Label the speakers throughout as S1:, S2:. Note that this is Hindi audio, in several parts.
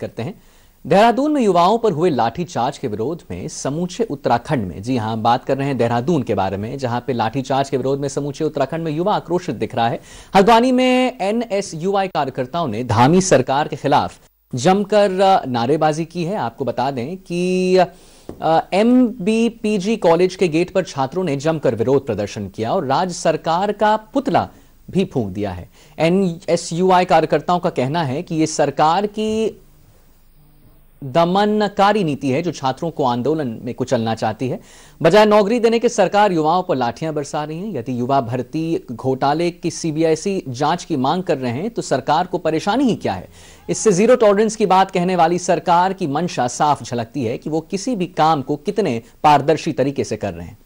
S1: करते हैं। देहरादून में युवाओं पर हुए लाठीचार्ज के विरोध में समूचे उत्तराखंड में, जी हां, बात कर रहे हैं देहरादून के बारे में, जहां पे लाठीचार्ज के विरोध में समूचे उत्तराखंड में युवा आक्रोशित दिख रहा है। हल्द्वानी में एनएसयूआई कार्यकर्ताओं ने धामी सरकार के खिलाफ जमकर नारेबाजी की है। आपको बता दें कि एमबीपीजी कॉलेज के गेट पर छात्रों ने जमकर विरोध प्रदर्शन किया और राज्य सरकार का पुतला भी फूंक दिया है। एनएसयूआई कार्यकर्ताओं का कहना है कि यह सरकार की दमनकारी नीति है जो छात्रों को आंदोलन में कुचलना चाहती है। बजाय नौकरी देने के सरकार युवाओं पर लाठियां बरसा रही है। यदि युवा भर्ती घोटाले की सीबीआई जांच की मांग कर रहे हैं तो सरकार को परेशानी ही क्या है। इससे जीरो टॉलरेंस की बात कहने वाली सरकार की मंशा साफ झलकती है कि वो किसी भी काम को कितने पारदर्शी तरीके से कर रहे हैं।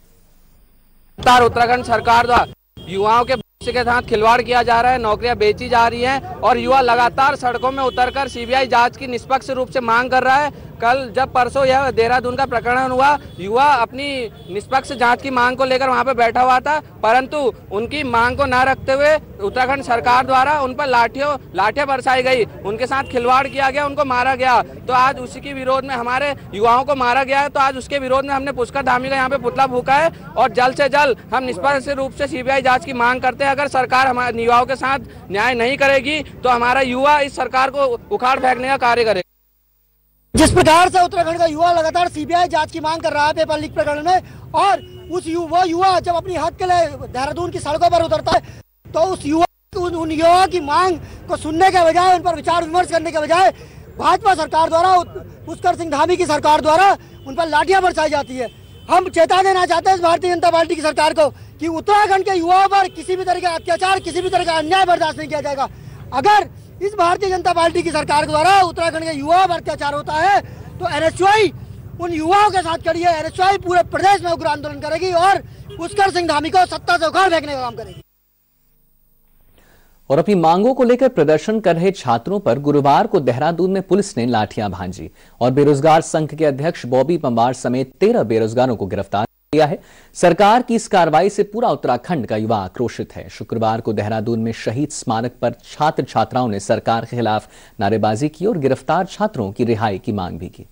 S2: उत्तराखंड सरकार द्वारा युवाओं के भविष्य के साथ खिलवाड़ किया जा रहा है, नौकरियां बेची जा रही हैं और युवा लगातार सड़कों में उतरकर सीबीआई जांच की निष्पक्ष रूप से मांग कर रहा है। कल जब परसों यह देहरादून का प्रकरण हुआ, युवा अपनी निष्पक्ष जांच की मांग को लेकर वहां पर बैठा हुआ था, परंतु उनकी मांग को न रखते हुए उत्तराखंड सरकार द्वारा उन पर लाठियां बरसाई गई, उनके साथ खिलवाड़ किया गया, उनको मारा गया। तो आज उसी के विरोध में हमारे युवाओं को मारा गया है, तो आज उसके विरोध में हमने पुष्कर धामी का यहाँ पे पुतला फूंका है और जल्द से जल्द हम निष्पक्ष रूप से सीबीआई जांच की मांग करते हैं। अगर सरकार हमारे युवाओं के साथ न्याय नहीं करेगी तो हमारा युवा इस सरकार को उखाड़ फेंकने का कार्य करेगा।
S3: जिस प्रकार से उत्तराखंड का युवा लगातार सीबीआई जांच की मांग कर रहा है पेपर लीक प्रकरण में, और वो युवा जब अपनी हक के लिए देहरादून की सड़कों पर उतरता है तो उन युवा की मांग को सुनने के बजाय, उन पर विचार विमर्श करने के बजाय भाजपा सरकार द्वारा, पुष्कर सिंह धामी की सरकार द्वारा उन पर लाठियां बरसाई जाती है। हम चेता देना चाहते हैं भारतीय जनता पार्टी की सरकार को कि उत्तराखंड के युवाओं पर किसी भी तरह का अत्याचार, किसी भी तरह का अन्याय बर्दाश्त नहीं किया जाएगा। अगर इस भारतीय जनता पार्टी की सरकार द्वारा उत्तराखंड के युवाओं पर अत्याचार होता है तो एनएसयूआई उन युवाओं के साथ खड़ी है। एनएसयूआई पूरे प्रदेश में उग्र आंदोलन करेगी और पुष्कर सिंह धामी को सत्ता से उखाड़ फेंकने का काम करेगी।
S1: और अपनी मांगों को लेकर प्रदर्शन कर रहे छात्रों पर गुरुवार को देहरादून में पुलिस ने लाठियां भांजी और बेरोजगार संघ के अध्यक्ष बॉबी पंवार समेत 13 बेरोजगारों को गिरफ्तार किया है। सरकार की इस कार्रवाई से पूरा उत्तराखंड का युवा आक्रोशित है। शुक्रवार को देहरादून में शहीद स्मारक पर छात्र छात्राओं ने सरकार के खिलाफ नारेबाजी की और गिरफ्तार छात्रों की रिहाई की मांग भी की।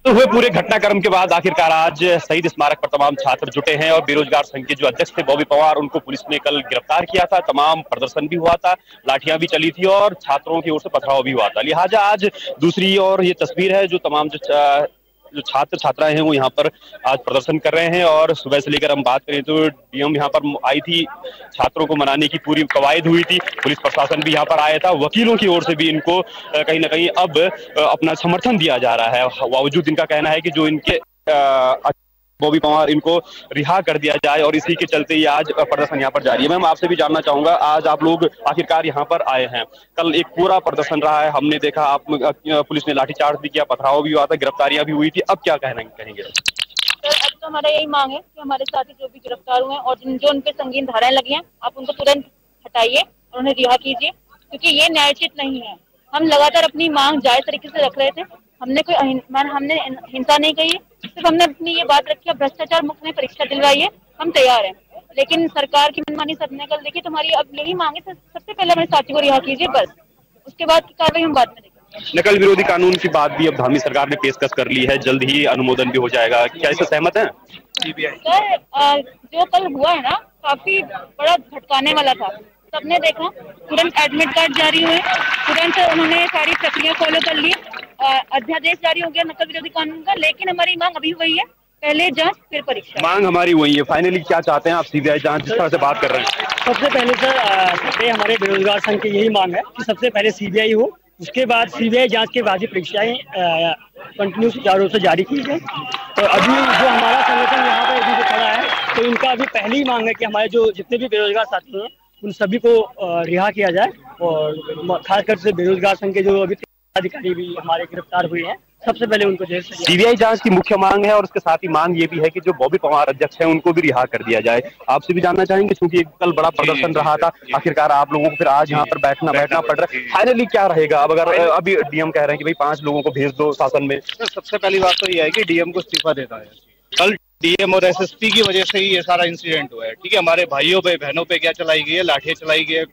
S4: तो हुए पूरे घटनाक्रम के बाद आखिरकार आज शहीद स्मारक पर तमाम छात्र जुटे हैं और बेरोजगार संघ के जो अध्यक्ष थे बॉबी पंवार, उनको पुलिस ने कल गिरफ्तार किया था। तमाम प्रदर्शन भी हुआ था, लाठियां भी चली थी और छात्रों की ओर से पथराव भी हुआ था। लिहाजा आज दूसरी ओर ये तस्वीर है जो तमाम जो छात्र छात्राएं हैं वो यहाँ पर आज प्रदर्शन कर रहे हैं। और सुबह से लेकर हम बात करें तो डीएम यहाँ पर आई थी, छात्रों को मनाने की पूरी कवायद हुई थी, पुलिस प्रशासन भी यहाँ पर आया था, वकीलों की ओर से भी इनको कहीं ना कहीं अब अपना समर्थन दिया जा रहा है। बावजूद इनका कहना है कि जो इनके बॉबी पंवार, इनको रिहा कर दिया जाए और इसी के चलते ही आज प्रदर्शन यहाँ पर जारी है। मैम, आपसे भी जानना चाहूंगा, आज आप लोग आखिरकार यहाँ पर आए हैं, कल एक पूरा प्रदर्शन रहा है, हमने देखा आप पुलिस ने लाठीचार्ज भी किया, पथराव भी हुआ था, गिरफ्तारियां भी हुई थी, अब क्या कहेंगे?
S5: सर, अब तो हमारा यही मांग है कि हमारे साथी जो भी गिरफ्तार हुए हैं और जो उन पे संगीन धाराएं लगी हैं, आप उनको तुरंत हटाइए और उन्हें रिहा कीजिए, क्योंकि ये न्यायोचित नहीं है। हम लगातार अपनी मांग जायज तरीके से रख रहे थे, हमने हिंसा नहीं कही, सिर्फ हमने अपनी ये बात रखी है भ्रष्टाचार मुक्त में परीक्षा दिलवाई है, हम तैयार हैं। लेकिन सरकार की मनमानी सबने कल देखी, तुम्हारी अब यही मांगे, सबसे पहले हमारे साथी को रिहा कीजिए, बस उसके बाद की कार्रवाई हम बाद में देखेंगे।
S4: नकल विरोधी कानून की बात भी अब धामी सरकार ने पेशकश कर ली है, जल्द ही अनुमोदन भी हो जाएगा, क्या इससे सहमत है?
S5: सर, जो कल हुआ है ना, काफी बड़ा झटकाने वाला था, सबने देखा, तुरंत एडमिट कार्ड जारी हुए, तुरंत उन्होंने सारी प्रक्रिया फॉलो कर ली, अध्यादेश जारी हो गया नकल विरोधी कानून का। लेकिन हमारी मांग अभी वही है, पहले जांच फिर परीक्षा।
S4: मांग हमारी वही है। फाइनली क्या चाहते हैं आप? सीबीआई जांच जिस तरह से बात कर रहे हैं,
S6: सबसे पहले सर हमारे बेरोजगार संघ की यही मांग है कि सबसे पहले सीबीआई हो, उसके बाद सीबीआई जांच के बाद परीक्षाएं कंटिन्यू सुचारू रूप से जारी की जाए। तो अभी जो हमारा संगठन यहाँ पे अभी जो खड़ा है, तो इनका अभी पहली मांग है कि हमारे जो जितने भी बेरोजगार साथी हैं उन सभी को रिहा किया जाए, और खासकर से बेरोजगार संघ के जो अभी अधिकारी भी हमारे गिरफ्तार हुए हैं, सबसे पहले उनको जेल से
S4: सीबीआई जांच की मुख्य मांग है। और उसके साथ ही मांग ये भी है कि जो बॉबी पंवार अध्यक्ष हैं उनको भी रिहा कर दिया जाए। आपसे भी जानना चाहेंगे, क्योंकि कल बड़ा प्रदर्शन रहा था, आखिरकार आप लोगों को फिर आज यहाँ पर बैठना पड़ रहा है, फाइनली क्या रहेगा? अब अगर अभी डीएम कह रहे हैं कि भाई 5 लोगों को भेज दो शासन में,
S7: सबसे पहली बात तो ये है कि डीएम को इस्तीफा देना है। कल डीएम और एसएसपी की वजह से ही ये सारा इंसिडेंट हुआ है, ठीक है। हमारे भाइयों पे बहनों पे क्या चलाई गई है, लाठियां चलाई गई है,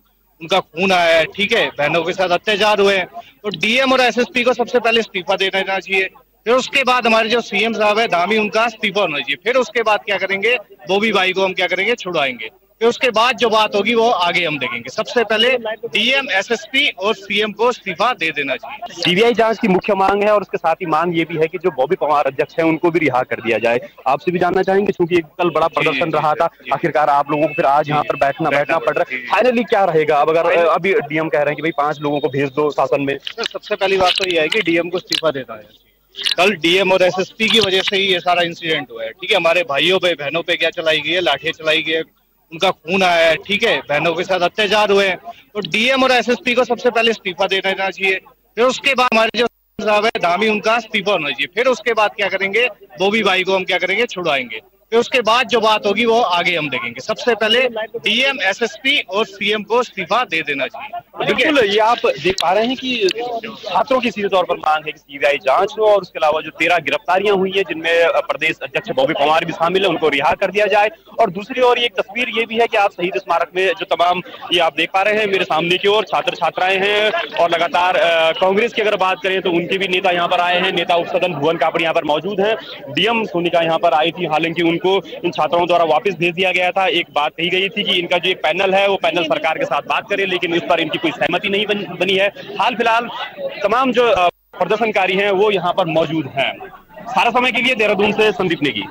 S7: उनका खून आया है, ठीक है, बहनों के साथ अत्याचार हुए हैं, तो डीएम और एसएसपी को सबसे पहले इस्तीफा दे देना चाहिए। फिर उसके बाद हमारे जो सीएम साहब है धामी, उनका इस्तीफा होना चाहिए। फिर उसके बाद क्या करेंगे, बॉबी भाई को हम क्या करेंगे, छुड़वाएंगे। फिर उसके बाद जो बात होगी वो आगे हम देखेंगे। सबसे पहले डीएम, एसएसपी और सीएम को इस्तीफा दे देना चाहिए।
S4: सीबीआई जांच की मुख्य मांग है और उसके साथ ही मांग ये भी है कि जो बॉबी पवार अध्यक्ष हैं उनको भी रिहा कर दिया जाए। आपसे भी जानना चाहेंगे, क्योंकि कल बड़ा प्रदर्शन रहा था, आखिरकार आप लोगों को फिर आज यहाँ पर बैठना पड़ रहा है, फाइनली क्या रहेगा? अब अगर अभी डीएम कह रहे हैं कि भाई 5 लोगों को भेज दो शासन में,
S7: सबसे पहली बात तो ये है कि डीएम को इस्तीफा देना है। कल डीएम और एसएसपी की वजह से ही ये सारा इंसिडेंट हुआ है, ठीक है। हमारे भाइयों पे बहनों पे क्या चलाई गई है, लाठियां चलाई गई है, उनका खून आया है, ठीक है, बहनों के साथ अत्याचार हुए हैं, तो डीएम और एसएसपी को सबसे पहले इस्तीफा दे देना चाहिए। फिर उसके बाद हमारे जो साहब है धामी, उनका इस्तीफा होना चाहिए। फिर उसके बाद क्या करेंगे, बॉबी भाई को हम क्या करेंगे, छुड़वाएंगे। फिर उसके बाद जो बात होगी वो आगे हम देखेंगे। सबसे पहले डीएम, एसएसपी और सीएम को इस्तीफा दे देना चाहिए।
S4: बिल्कुल, ये आप देख पा रहे हैं कि छात्रों की सीधे तौर पर मांग है कि सीबीआई जांच हो और उसके अलावा जो 13 गिरफ्तारियां हुई है जिनमें प्रदेश अध्यक्ष बॉबी पवार भी शामिल है, उनको रिहा कर दिया जाए। और दूसरी ओर एक तस्वीर ये भी है कि आप शहीद स्मारक में जो तमाम, ये आप देख पा रहे हैं मेरे सामने की ओर, छात्र छात्राएं हैं और लगातार कांग्रेस की अगर बात करें तो उनके भी नेता यहाँ पर आए हैं। नेता उपसदन भुवन कापड़ी यहाँ पर मौजूद है। डीएम सोनिका यहाँ पर आई थी, हालांकि उनको इन छात्रों द्वारा वापस भेज दिया गया था। एक बात कही गई थी कि इनका जो एक पैनल है वो पैनल सरकार के साथ बात करे, लेकिन इस पर इनकी कोई सहमति नहीं बनी है। हाल फिलहाल तमाम जो प्रदर्शनकारी हैं वो यहाँ पर मौजूद हैं। सारा समय के लिए देहरादून से संदीप नेगी।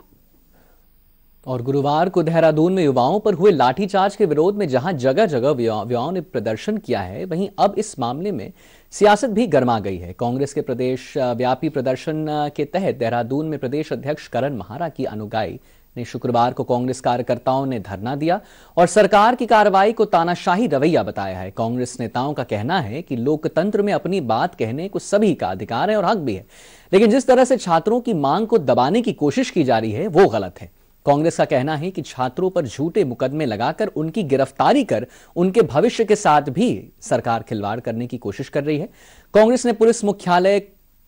S1: और गुरुवार को देहरादून में युवाओं पर हुए लाठीचार्ज के विरोध में जहां जगह जगह युवाओं ने प्रदर्शन किया है, वहीं अब इस मामले में सियासत भी गर्मा गई है। कांग्रेस के प्रदेश व्यापी प्रदर्शन के तहत देहरादून में प्रदेश अध्यक्ष करण महारा की अनुगाई ने शुक्रवार को कांग्रेस कार्यकर्ताओं ने धरना दिया और सरकार की कार्रवाई को तानाशाही रवैया बताया है। कांग्रेस नेताओं का कहना है कि लोकतंत्र में अपनी बात कहने को सभी का अधिकार है और हक भी है, लेकिन जिस तरह से छात्रों की मांग को दबाने की कोशिश की जा रही है वो गलत है। कांग्रेस का कहना है कि छात्रों पर झूठे मुकदमे लगाकर उनकी गिरफ्तारी कर उनके भविष्य के साथ भी सरकार खिलवाड़ करने की कोशिश कर रही है। कांग्रेस ने पुलिस मुख्यालय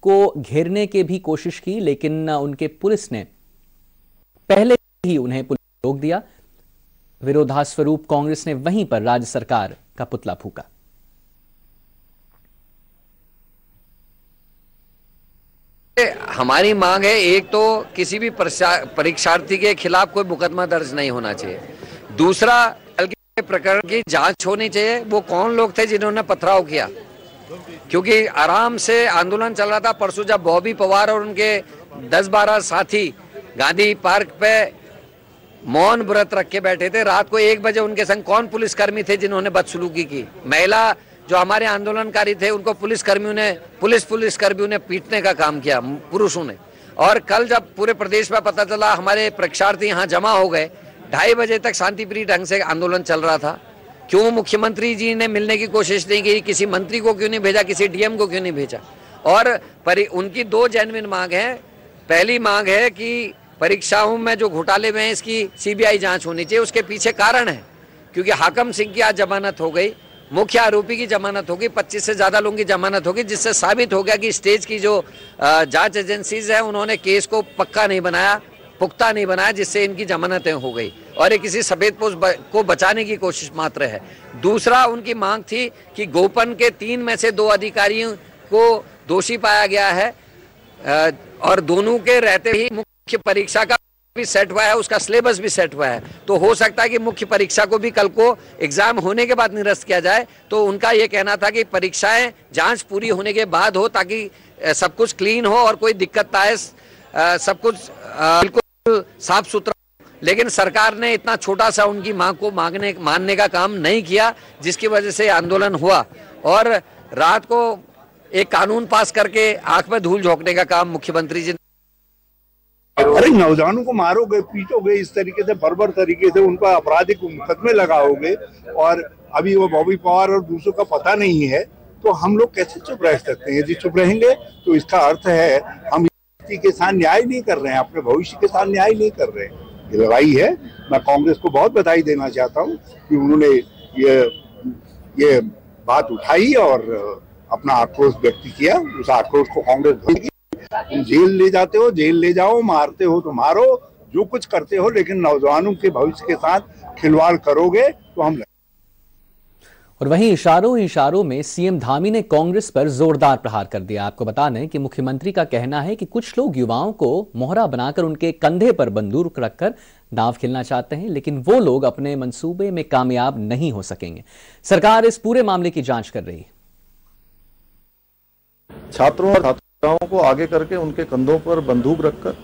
S1: को घेरने की भी कोशिश की, लेकिन उनके पुलिस ने पहले ही उन्हें पुलिस रोक दिया। विरोधास्वरूप कांग्रेस ने वहीं पर राज्य सरकार का पुतला फूंका।
S8: हमारी मांग है, एक तो किसी भी परीक्षार्थी के खिलाफ कोई मुकदमा दर्ज नहीं होना चाहिए। दूसरा, के प्रकरण की जांच होनी चाहिए। वो कौन लोग थे जिन्होंने पथराव किया, क्योंकि आराम से आंदोलन चल रहा था। परसों जब बॉबी पवार और उनके 10-12 साथी गांधी पार्क पे मौन व्रत रख के बैठे थे, रात को 1 बजे उनके संग कौन पुलिसकर्मी थे जिन्होंने बदसलूकी की? महिला जो हमारे आंदोलनकारी थे उनको पुलिसकर्मियों ने पीटने का काम किया, पुरुषों ने। और कल जब पूरे प्रदेश में पता चला, हमारे परीक्षार्थी यहाँ जमा हो गए, 2:30 बजे तक शांतिप्रिय ढंग से आंदोलन चल रहा था। क्यों मुख्यमंत्री जी ने मिलने की कोशिश नहीं की? किसी मंत्री को क्यों नहीं भेजा? किसी डीएम को क्यों नहीं भेजा? और उनकी 2 जेन्युइन मांग है। पहली मांग है कि परीक्षाओं में जो घोटाले में है इसकी सीबीआई जांच होनी चाहिए। उसके पीछे कारण है, क्योंकि हाकम सिंह की आज जमानत हो गई, मुख्य आरोपी की जमानत होगी, 25 से ज्यादा लोगों की जमानत होगी, जिससे साबित हो गया कि स्टेज की जो जांच एजेंसीज है उन्होंने केस को पक्का नहीं बनाया, पुख्ता नहीं बनाया, जिससे इनकी जमानतें हो गई और ये किसी सफेद पोस्ट को बचाने की कोशिश मात्र है। दूसरा, उनकी मांग थी कि गोपन के 3 में से 2 अधिकारियों को दोषी पाया गया है और दोनों के रहते ही मुख्य परीक्षा का भी सेट हुआ है, उसका सिलेबस भी सेट हुआ है। तो हो सकता है कि मुख्य परीक्षा को भी कल को एग्जाम होने के बाद निरस्त किया जाए। तो उनका ये कहना था कि परीक्षाएं जांच पूरी होने के बाद हो, ताकि सब कुछ क्लीन हो और कोई दिक्कत आए, सब कुछ बिल्कुल साफ सुथरा। लेकिन सरकार ने इतना छोटा सा उनकी मांग को मानने का काम नहीं किया, जिसकी वजह से आंदोलन हुआ और रात को एक कानून पास करके आंख में धूल झोंकने का काम मुख्यमंत्री जी।
S9: अरे नौजवानों को मारोगे, पीटोगे, इस तरीके से बर्बर तरीके से उनका आपराधिक मुकदमे लगाओगे और अभी वो बॉबी पवार और दूसरों का पता नहीं है, तो हम लोग कैसे चुप रह सकते हैं? यदि चुप रहेंगे तो इसका अर्थ है हम व्यक्ति के साथ न्याय नहीं कर रहे हैं, अपने भविष्य के साथ न्याय नहीं कर रहे हैं। ये लड़ाई है। मैं कांग्रेस को बहुत बधाई देना चाहता हूँ कि उन्होंने ये बात उठाई और अपना आक्रोश व्यक्त किया। उस आक्रोश को कांग्रेस भरेगी। तुम जेल ले जाते हो, जेल ले जाओ, मारते हो तो मारो, जो कुछ करते हो, लेकिन नौजवानों के भविष्य के साथ खिलवाड़ करोगे तो हम।
S1: और वहीं इशारों में सीएम धामी ने कांग्रेस पर जोरदार प्रहार कर दिया। आपको बता दें कि मुख्यमंत्री का कहना है कि कुछ लोग युवाओं को मोहरा बनाकर उनके कंधे पर बंदूक रखकर दांव खेलना चाहते हैं, लेकिन वो लोग अपने मंसूबे में कामयाब नहीं हो सकेंगे। सरकार इस पूरे मामले की जांच कर रही है।
S10: छात्रों और छात्राओं को आगे करके उनके कंधों पर बंदूक रखकर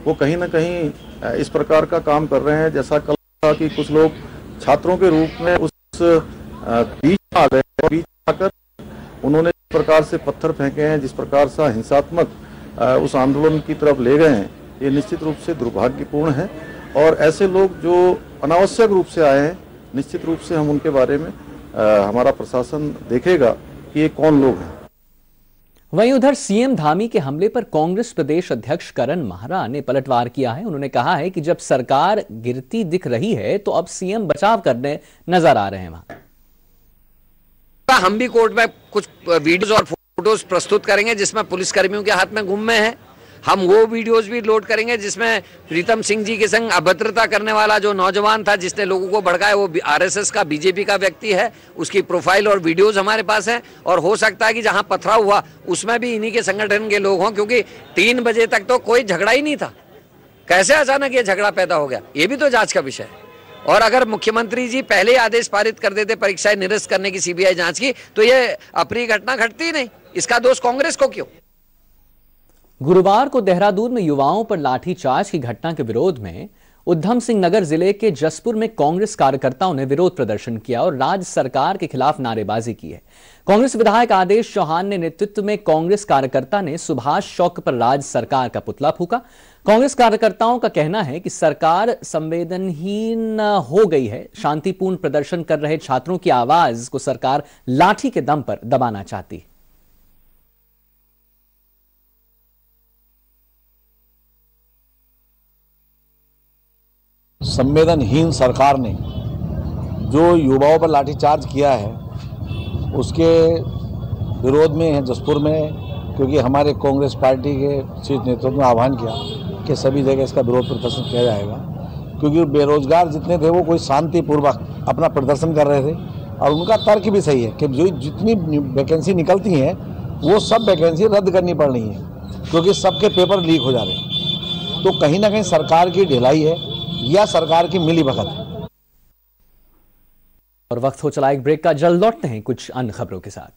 S10: वो कहीं ना कहीं इस प्रकार का काम कर रहे हैं, जैसा कल था कि कुछ लोग छात्रों के रूप में उस बीच में आ गए और बीच में आकर उन्होंने जिस प्रकार से पत्थर फेंके हैं, जिस प्रकार से हिंसात्मक उस आंदोलन की तरफ ले गए हैं, ये निश्चित रूप से दुर्भाग्यपूर्ण है। और ऐसे लोग जो अनावश्यक रूप से आए हैं, निश्चित रूप से हम उनके बारे में हमारा प्रशासन देखेगा कि ये कौन लोग हैं।
S1: वहीं उधर सीएम धामी के हमले पर कांग्रेस प्रदेश अध्यक्ष करण माहरा ने पलटवार किया है। उन्होंने कहा है कि जब सरकार गिरती दिख रही है तो अब सीएम बचाव करने नजर आ रहे हैं। वहां
S8: हम भी कोर्ट में कुछ वीडियोस और फोटोज प्रस्तुत करेंगे जिसमें पुलिसकर्मियों के हाथ में गुम्मे हैं। हम वो वीडियोस भी लोड करेंगे जिसमें प्रीतम सिंह जी के संग अभद्रता करने वाला जो नौजवान था जिसने लोगों को भड़काया, वो आरएसएस का बीजेपी का व्यक्ति है। उसकी प्रोफाइल और वीडियोस हमारे पास है और हो सकता है कि जहां पथराव हुआ उसमें भी इन्हीं के संगठन के लोग हों, क्योंकि 3 बजे तक तो कोई झगड़ा ही नहीं था। कैसे अचानक ये झगड़ा पैदा हो गया, ये भी तो जांच का विषय है। और अगर मुख्यमंत्री जी पहले आदेश पारित कर देते परीक्षाएं निरस्त करने की सीबीआई जांच की, तो ये अप्रिय घटना घटती ही नहीं। इसका दोष कांग्रेस को क्यों?
S1: गुरुवार को देहरादून में युवाओं पर लाठीचार्ज की घटना के विरोध में उधम सिंह नगर जिले के जसपुर में कांग्रेस कार्यकर्ताओं ने विरोध प्रदर्शन किया और राज्य सरकार के खिलाफ नारेबाजी की है। कांग्रेस विधायक आदेश चौहान ने नेतृत्व में कांग्रेस कार्यकर्ता ने सुभाष चौक पर राज्य सरकार का पुतला फूंका। कांग्रेस कार्यकर्ताओं का कहना है कि सरकार संवेदनहीन हो गई है। शांतिपूर्ण प्रदर्शन कर रहे छात्रों की आवाज को सरकार लाठी के दम पर दबाना चाहती है।
S11: संवेदनहीन सरकार ने जो युवाओं पर लाठीचार्ज किया है उसके विरोध में है जसपुर में, क्योंकि हमारे कांग्रेस पार्टी के शीर्ष नेतृत्व में आह्वान किया कि सभी जगह इसका विरोध प्रदर्शन किया जाएगा। क्योंकि बेरोजगार जितने थे वो कोई शांतिपूर्वक अपना प्रदर्शन कर रहे थे और उनका तर्क भी सही है कि जो जितनी वैकेंसी निकलती हैं वो सब वैकेंसी रद्द करनी पड़ रही है क्योंकि सबके पेपर लीक हो जा रहे हैं। तो कहीं ना कहीं सरकार की ढिलाई है या सरकार की मिलीभगत है।
S1: और वक्त हो चला एक ब्रेक का, जल्द लौटते हैं कुछ अन्य खबरों के साथ।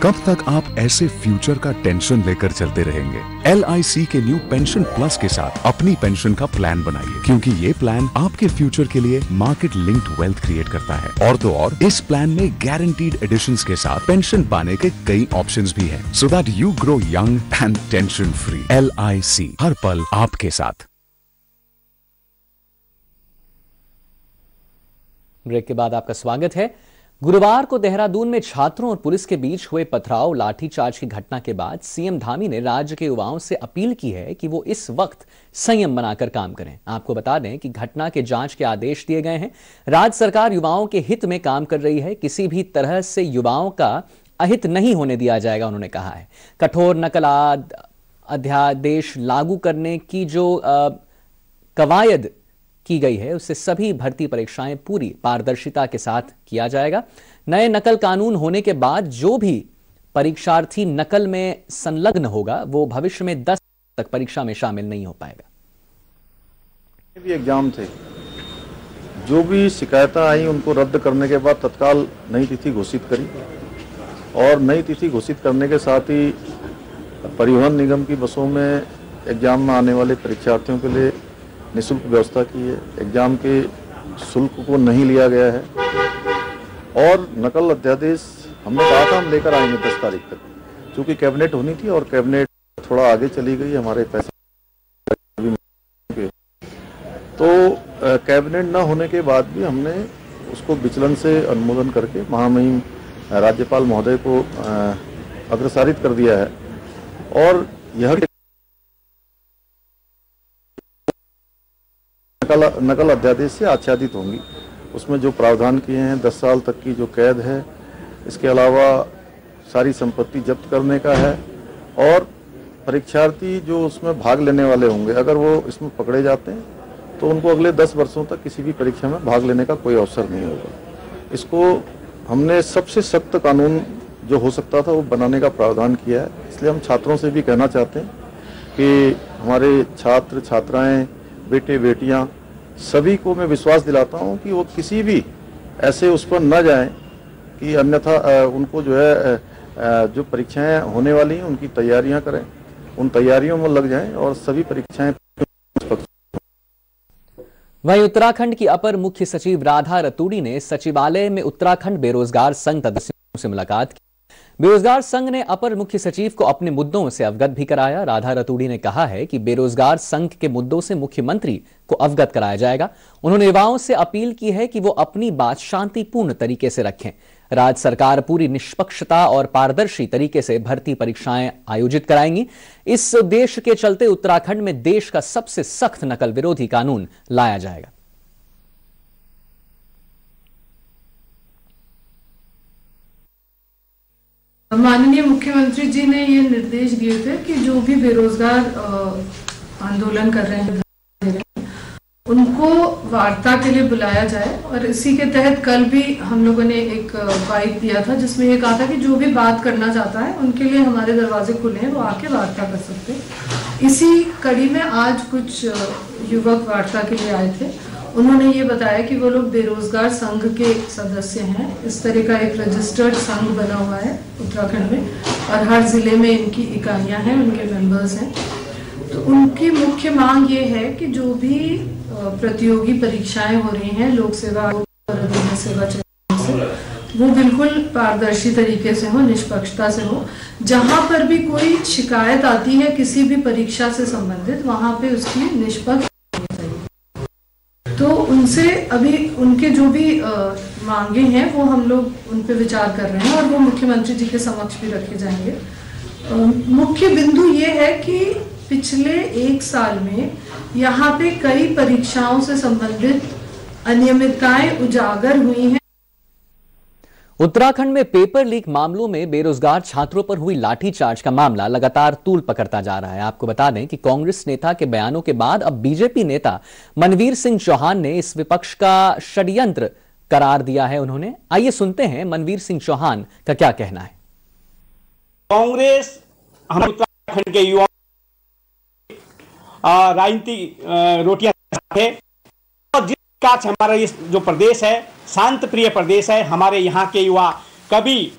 S12: कब तक आप ऐसे फ्यूचर का टेंशन लेकर चलते रहेंगे? LIC के न्यू पेंशन प्लस के साथ अपनी पेंशन का प्लान बनाइए, क्योंकि ये प्लान आपके फ्यूचर के लिए मार्केट लिंक्ड वेल्थ क्रिएट करता है। और तो और इस प्लान में गारंटीड एडिशंस के साथ पेंशन पाने के कई ऑप्शंस भी हैं, so that you grow young and tension free. LIC, हर पल आपके साथ।
S1: ब्रेक के बाद आपका स्वागत है। गुरुवार को देहरादून में छात्रों और पुलिस के बीच हुए पथराव लाठीचार्ज की घटना के बाद सीएम धामी ने राज्य के युवाओं से अपील की है कि वो इस वक्त संयम बनाकर काम करें। आपको बता दें कि घटना के जांच के आदेश दिए गए हैं। राज्य सरकार युवाओं के हित में काम कर रही है, किसी भी तरह से युवाओं का अहित नहीं होने दिया जाएगा, उन्होंने कहा है। कठोर नकल अध्यादेश लागू करने की जो कवायद की गई है उससे सभी भर्ती परीक्षाएं पूरी पारदर्शिता के साथ किया जाएगा। नए नकल कानून होने के बाद जो भी परीक्षार्थी नकल में संलग्न होगा वो भविष्य में 10 तक परीक्षा में शामिल नहीं हो पाएगा।
S10: भी एग्जाम थे, जो भी शिकायतें आई उनको रद्द करने के बाद तत्काल नई तिथि घोषित करी और नई तिथि घोषित करने के साथ ही परिवहन निगम की बसों में एग्जाम में आने वाले परीक्षार्थियों के लिए निःशुल्क व्यवस्था की है। एग्जाम के शुल्क को नहीं लिया गया है और नकल अध्यादेश हमने कहा था हम लेकर आएंगे 10 तारीख तक, क्योंकि कैबिनेट होनी थी और कैबिनेट थोड़ा आगे चली गई हमारे पैसे। तो कैबिनेट न होने के बाद भी हमने उसको विचलन से अनुमोदन करके महामहिम राज्यपाल महोदय को अग्रसारित कर दिया है और यह नकल अध्यादेश से आच्छादित होंगी। उसमें जो प्रावधान किए हैं 10 साल तक की जो कैद है, इसके अलावा सारी संपत्ति जब्त करने का है और परीक्षार्थी जो उसमें भाग लेने वाले होंगे, अगर वो इसमें पकड़े जाते हैं तो उनको अगले 10 वर्षों तक किसी भी परीक्षा में भाग लेने का कोई अवसर नहीं होगा। इसको हमने सबसे सख्त कानून जो हो सकता था वो बनाने का प्रावधान किया है। इसलिए हम छात्रों से भी कहना चाहते हैं कि हमारे छात्र छात्राएं, बेटे बेटियां, सभी को मैं विश्वास दिलाता हूं कि वो किसी भी ऐसे उस पर न जाएं कि अन्यथा उनको जो है जो परीक्षाएं होने वाली हैं उनकी तैयारियां करें, उन तैयारियों में लग जाएं और सभी परीक्षाएं।
S1: वहीं उत्तराखंड की अपर मुख्य सचिव राधा रतूड़ी ने सचिवालय में उत्तराखंड बेरोजगार संघ सदस्यों से मुलाकात की। बेरोजगार संघ ने अपर मुख्य सचिव को अपने मुद्दों से अवगत भी कराया। राधा रतूड़ी ने कहा है कि बेरोजगार संघ के मुद्दों से मुख्यमंत्री को अवगत कराया जाएगा। उन्होंने युवाओं से अपील की है कि वो अपनी बात शांतिपूर्ण तरीके से रखें। राज्य सरकार पूरी निष्पक्षता और पारदर्शी तरीके से भर्ती परीक्षाएं आयोजित कराएंगी। इस उद्देश्य के चलते उत्तराखंड में देश का सबसे सख्त नकल विरोधी कानून लाया जाएगा।
S13: माननीय मुख्यमंत्री जी ने ये निर्देश दिए थे कि जो भी बेरोजगार आंदोलन कर रहे हैं उनको वार्ता के लिए बुलाया जाए। और इसी के तहत कल भी हम लोगों ने एक बाइट दिया था जिसमें ये कहा था कि जो भी बात करना चाहता है उनके लिए हमारे दरवाजे खुले हैं, वो आके वार्ता कर सकते हैं। इसी कड़ी में आज कुछ युवक वार्ता के लिए आए थे। उन्होंने ये बताया कि वो लोग बेरोजगार संघ के सदस्य हैं। इस तरह का एक रजिस्टर्ड संघ बना हुआ है उत्तराखंड में और हर जिले में इनकी इकाइयां हैं, उनके मेंबर्स हैं। तो उनकी मुख्य मांग ये है कि जो भी प्रतियोगी परीक्षाएं हो रही हैं लोक सेवा और सेवा से, वो बिल्कुल पारदर्शी तरीके से हो, निष्पक्षता से हो। जहां पर भी कोई शिकायत आती है किसी भी परीक्षा से संबंधित, वहां पे उसकी निष्पक्ष तो उनसे अभी उनके जो भी मांगे हैं वो हम लोग उन पे विचार कर रहे हैं और वो मुख्यमंत्री जी के समक्ष भी रखे जाएंगे। मुख्य बिंदु ये है कि पिछले 1 साल में यहाँ पे कई परीक्षाओं से संबंधित अनियमितताएं उजागर हुई हैं।
S1: उत्तराखंड में पेपर लीक मामलों में बेरोजगार छात्रों पर हुई लाठीचार्ज का मामला लगातार तूल पकड़ता जा रहा है। आपको बता दें कि कांग्रेस नेता के बयानों के बाद अब बीजेपी नेता मनवीर सिंह चौहान ने इस विपक्ष का षड्यंत्र करार दिया है। उन्होंने, आइए सुनते हैं मनवीर सिंह चौहान का क्या कहना है।
S14: कांग्रेस हम उत्तराखंड के युवा राजनीति रोटियां है और जिस प्रकार से हमारा ये जो प्रदेश है शांत प्रिय प्रदेश है, हमारे यहाँ के युवा कभी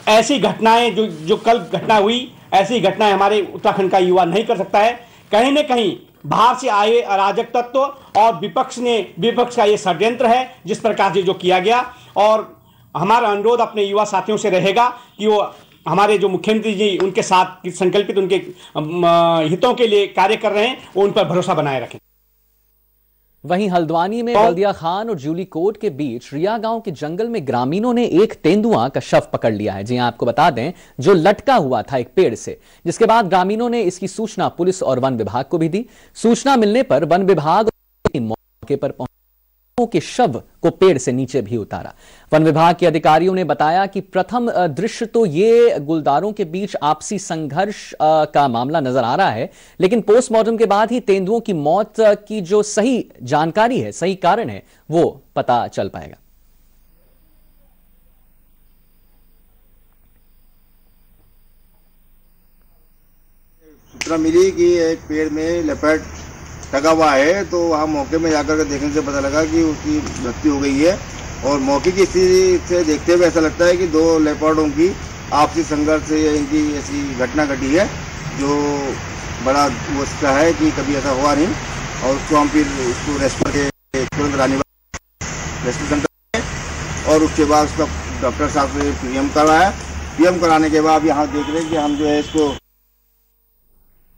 S14: ऐसी घटनाएं जो कल घटना हुई, ऐसी घटनाएं हमारे उत्तराखंड का युवा नहीं कर सकता है। कहीं न कहीं बाहर से आए अराजक तत्व और विपक्ष का ये षड्यंत्र है जिस प्रकार से जो किया गया। और हमारा अनुरोध अपने युवा साथियों से रहेगा कि वो हमारे जो मुख्यमंत्री जी उनके साथ संकल्पित उनके हितों के लिए कार्य कर रहे हैं, वो उन पर भरोसा बनाए रखें।
S1: वहीं हल्द्वानी में बल्दिया खान और जूली कोट के बीच रिया गांव के जंगल में ग्रामीणों ने एक तेंदुआ का शव पकड़ लिया है। जी हां, आपको बता दें, जो लटका हुआ था एक पेड़ से, जिसके बाद ग्रामीणों ने इसकी सूचना पुलिस और वन विभाग को भी दी। सूचना मिलने पर वन विभाग मौके पर के शव को पेड़ से नीचे भी उतारा। वन विभाग के अधिकारियों ने बताया कि प्रथम दृश्य तो ये गुलदारों के बीच आपसी संघर्ष का मामला नजर आ रहा है, लेकिन पोस्टमार्टम के बाद ही तेंदुओं की मौत की जो सही जानकारी है, सही कारण है, वो पता चल पाएगा।
S15: सूचना मिली कि एक पेड़ में लेपर्ड लगा हुआ है, तो वहाँ मौके में जाकर के देखने से पता लगा कि उसकी मृत्यु हो गई है। और मौके की स्थिति से देखते हुए ऐसा लगता है कि 2 लेपर्डों की आपसी संघर्ष से इनकी ऐसी घटना घटी है, जो बड़ा उसका है कि कभी ऐसा हुआ नहीं। और उसको हम फिर उसको रेस्क्यू के तुरंत रेस्क्यू सेंटर में और उसके बाद उसका डॉक्टर साहब से पीएम कराया। पीएम कराने के बाद यहाँ देख रहे हैं कि हम जो है इसको।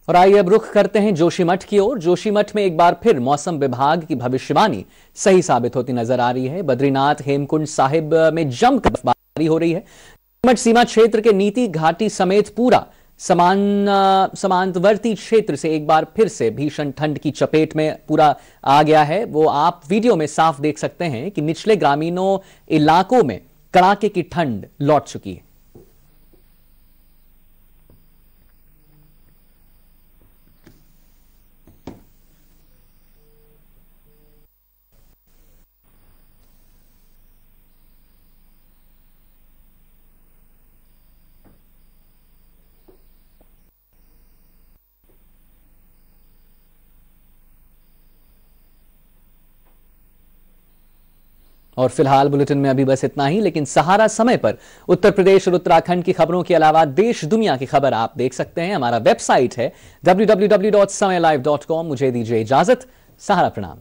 S1: और आइए अब रुख करते हैं जोशीमठ की ओर। जोशीमठ में एक बार फिर मौसम विभाग की भविष्यवाणी सही साबित होती नजर आ रही है। बद्रीनाथ हेमकुंड साहिब में जमकर बर्फबारी हो रही है। जोशीमठ सीमा क्षेत्र के नीति घाटी समेत पूरा समांतवर्ती क्षेत्र से एक बार फिर से भीषण ठंड की चपेट में पूरा आ गया है। वो आप वीडियो में साफ देख सकते हैं कि निचले ग्रामीणों इलाकों में कड़ाके की ठंड लौट चुकी है। और फिलहाल बुलेटिन में अभी बस इतना ही, लेकिन सहारा समय पर उत्तर प्रदेश और उत्तराखंड की खबरों के अलावा देश दुनिया की खबर आप देख सकते हैं। हमारा वेबसाइट है www.samaylive.com। मुझे दीजिए इजाजत। सहारा प्रणाम।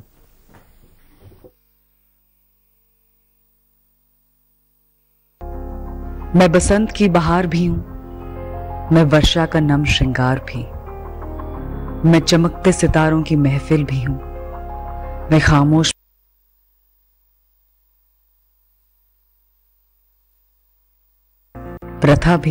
S16: मैं बसंत की बहार भी हूं, मैं वर्षा का नम श्रृंगार भी, मैं चमकते सितारों की महफिल भी हूं, मैं खामोश प्रथा भी।